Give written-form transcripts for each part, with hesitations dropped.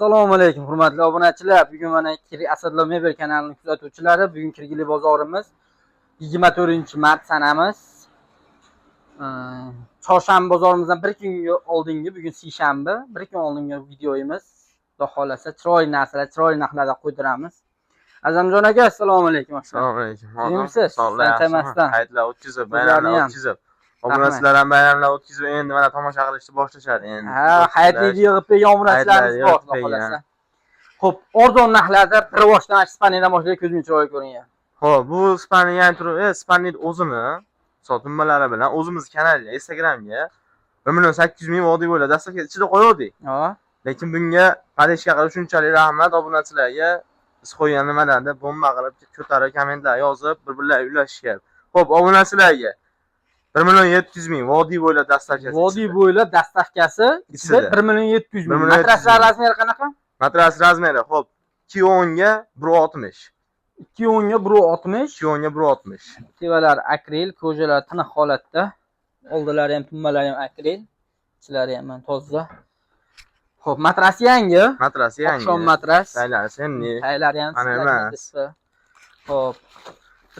Assalomu alaykum hurmatli obunachilar. Bugun mana Asadlo Mebel kanalining kuzatuvchilari, bugun Kirgili bozorimiz 24-mart sanamiz. Chorshanba bozorimizdan bir kun oldingi, bugun seshanba, bir kun oldingi videoyimiz. Xudo xolasa chiroyli narsalar, chiroyli narxlarda qo'ydiramiz. Azamjon aka, assalomu alaykum. Assalomu alaykum. Kimsiz? Hayitlar o'tkazib, bayramlar o'tkazib. Obunachilar ham bayramlar o'tkazib, endi mana tomosha qilishni boshlashadi endi. Ha, hayitli yig'ib qo'ygan obunachilarimiz bor, xudo xolasa. Xo'p, arzon narxlarda rivojdan Ispaniyadan boshlab ko'zim chiroyli ko'ringan. Xo'p, bu Ispaniyadan turib, Ispaniya o'zini sotunmalari bilan o'zimiz kanalga, Instagramga 1.800.000 vodiy bo'ladi. Dastlabki ichida qo'ydik. Ha. Lekin bunga padishga qilib shunchalik rahmat obunachilarga. Biz qo'ygan nimalarni bomba qilib ko'tarib, kommentlar yozib, bir-birlariga ulashishgan. Xo'p, obunachilarga 1.700.000 vodiy bo'ylab dastavkasi. Vodiy bo'ylab dastavkasi ichida 1.700.000. Matraslar razmeri qanaqa? Matras razmeri, xo'p, 210 ga 160. 210 ga 160. 210 ga 160. Tevalar akril, ko'jalar tiniq holatda. Oldilari ham, tumbalari ham akril. Ichlari ham toza. Xo'p, matras yangi. Matras yangi. Oqshom matras. Taylari senni. Taylari ham emas. Xo'p.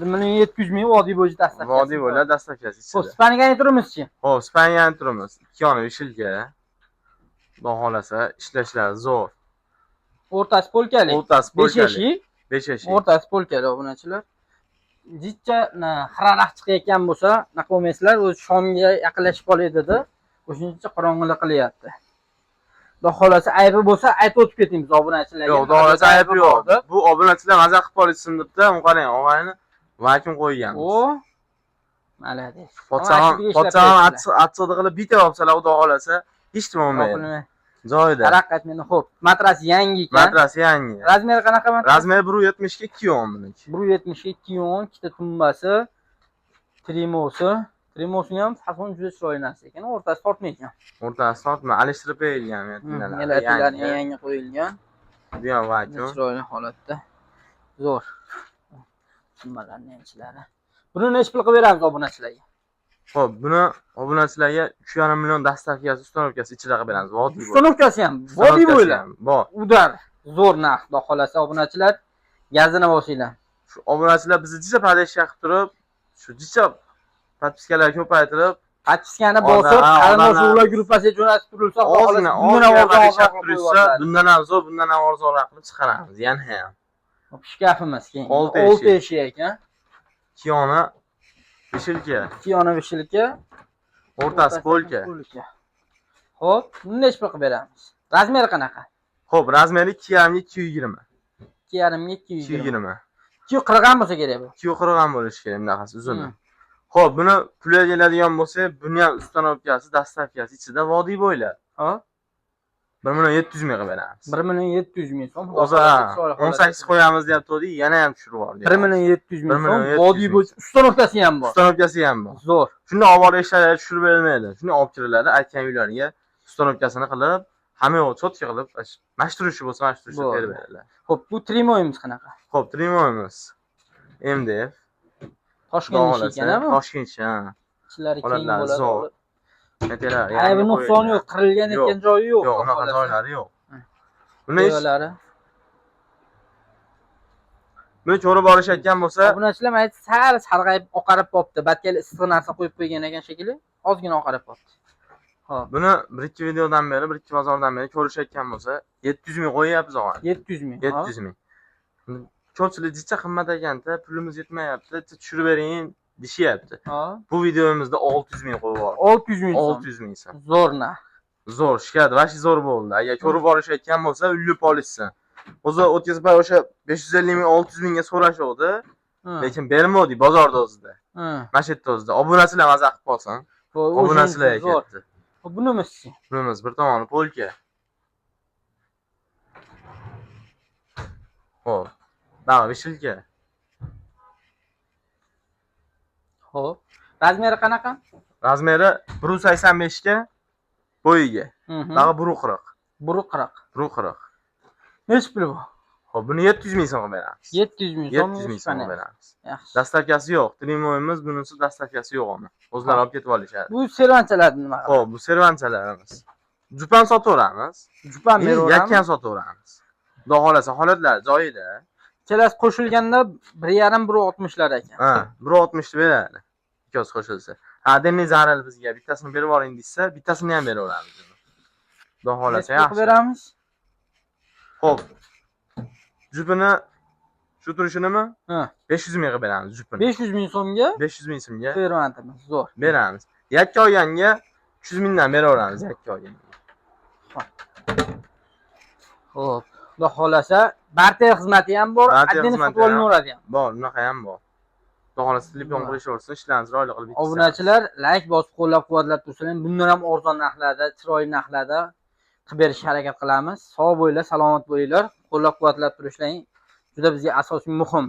1.700.000 vodiy bo'yicha dastavkasi. Vodiy bo'ylab dastavkasi ichida. Xo'p, Ispaniyaga turibmiz-chi? Xo'p, Ispaniyaga turibmiz. 2 yoni ishilga. Xudo xolasa ishlashlari zo'r. O'rtasi polkali. O'rtasi polkali. 5 eshik. O'rtasi polkali obunachilar. Jichcha xiraraq chiqayotgan bo'lsa, nima qilmaysizlar, o'z shomga yaqinlashib qolaydi-da. O'shuncha qorong'ulik qilyapti. Xudo xolasa aybi bo'lsa aytib o'tib ketamiz obunachilarga. Yo'q, xudo xolasa aybi yo'q. Bu obunachilar maza qilib qolishsin debda, uni qarang, og'ayni vakum qo'yganmiz. O, malades. Potsam atsoda qilib bitta olsalar, xudo xolasa hech nima bo'lmaydi. Joyida. Taraqqat meni xo'p. Matras yangi ekan. Matras yangi. Razmeri qanaqa matras? Razmeri 1.70 ga 210 buniki. 1.70 ga 210, ikkita tumbasi, trimosi. Trimosini ham fason juda chiroyli narsa ekan. O'rtasi tortmaydi. O'rtasi tortma, alishtirib qo'yilgan Elatilari yangi qo'yilgan. Bu ham vakum. Chiroyli holatda. Zo'r. Tumbalarning ichlari. Buni necha pul qilib beramiz obunachilarga? Xo'p, buni obunachilarga 3.5 million dastavkasi, ustanovkasi ichida qilib beramiz. Vodiy bo'ylab. Ustanovkasi ham, vodiy bo'ylab. Bor. Udar. Zo'r narx, xudo xolasa obunachilar. Gazini bosinglar. Shu obunachilar bizni jicha padishga qilib turib, shu jicha podpiskalar ko'paytirib, podpiskani bosib, qarindoshlar gruppasiga jo'natib turilsa, ozgina tursa, bundan ham zo'r, bundan ham arzonroq qilib chiqaramiz. Yana ham. Shkafimiz keyin 6 eshik ekan. 2 yoni vishilka. 2 yoni vishilka. O'rtasi polka. Xo'p, buni necha pul qilib beramiz? Razmeri qanaqa? Xo'p, razmeri 2.5 ga 220. 2.5 ga 220. 240 ham bo'lsa kerak bu. 240 ham bo'lishi kerak bunaqasi uzuni. Xo'p, buni pulga keladigan bo'lsa, buni ham ustanovkasi, dastavkasi ichida vodiy bo'ylab. Ha? 1.700.000 qilib beramiz. 1.700.000 so'm. O'zi 18 qo'yamiz deyapti-ku, yana ham tushirib yubordi. 1.700.000 so'm. Vodiy bo'yicha ustanovkasi ham bor. Ustanovkasi ham bor. Zo'r. Shunda olib borib ishlarga tushirib berilmaydi. Shuni olib kiriladi, aytgan uylariga ustanovkasini qilib, hamma yo'q cho'tka qilib, mashturishi bo'lsa, mashturishi berib beradilar. Xo'p, bu trimoyimiz qanaqa? Xo'p, trimoyimiz MDF. Toshkent ekan-a bu? Toshkent, ha. Ichlari keng bo'ladi. Metelar, aybi nuqsoni yo'q, qirilgan ekan joyi yo'q. Yo'q, unaqa joylari yo'q. Buni ko'rib borishayotgan bo'lsa, obunachilar aytdi, sal sarg'ayib oqarib qopti. Batkali issiq narsa qo'yib qo'ygan ekan shekilli, ozgina oqarib qopti. Xo'p. Buni 1-2 videodan beri, 1-2 bozordan beri ko'rishayotgan bo'lsa, 700.000 qo'yyapmiz og'a. 700.000. 700.000. Ko'pchilik jicha qimmat ekan-da, pulimiz yetmayapti, tushirib bering deyapti. Bu videomizda 600.000 qo'yib bor. 600.000 so'm. Zo'r narx. Zo'r, shikayat, vashi zo'r bo'ldi. Agar ko'rib borishayotgan bo'lsa, ullib olishsin. O'zi o'tkazib o'sha 550.000, 600.000 ga so'rashuvdi. Lekin bermadi bozorda o'zida. Mana shu yerda o'zida. Obunachilar maza qilib qolsin. Obunachilar ketdi. Bunimiz-chi? Bunimiz bir tomoni polka. Xo'p. Mana vishilka. Xo'p. Razmeri qanaqa? Razmeri 1.85 ga bo'yiga. Daha 1.40. 1.40. 1.40. Necha pul bu? Xo'p, buni 700.000 so'mga beramiz. 700.000 so'm. 700.000 so'mga beramiz. Yaxshi. Dastavkasi yo'q. Trimoyimiz, bunisi dastavkasi yo'q uni. O'zlari olib ketib olishadi. Bu servanchalar nima? Xo'p, bu servanchalarimiz. Jupan sotaveramiz. Jupan beraveramiz. Yakkan sotaveramiz. Xudo xolasa holatlar joyida. Ikkalasi qo'shilganda 1,5-1,60lar ekan. Ha, 1.60 beradi. Ikkosi qo'shilsa. Ha, dengiz zaril bizga bittasini berib yuboring desa, bittasini ham beraveramiz. Xudo xolasa Nechta yaxshi. beramiz? Xo'p. Jupini shu turishinimi? Ha. 500 mingga beramiz jupini. 500 ming so'mga 500 ming so'mga beramiz. Zo'r. beramiz. Yakka olganga 300 mingdan beraveramiz yakka olganga. Xo'p. Xudo xolasa, barter xizmati ham bor, Barter addini xizmati sotib olinaveradi ham. Bor, unaqa ham bor. Xudo xolasa telefon qilishaversin, ishlarni chiroyli qilib bitkazamiz. Obunachilar like bosib qo'llab-quvvatlab tursalar, bundan ham arzon narxlarda, chiroyli narxlarda qilib berishga harakat qilamiz. Sog' bo'linglar, salomat bo'linglar. Qo'llab-quvvatlab turishlaring juda bizga asosiy muhim.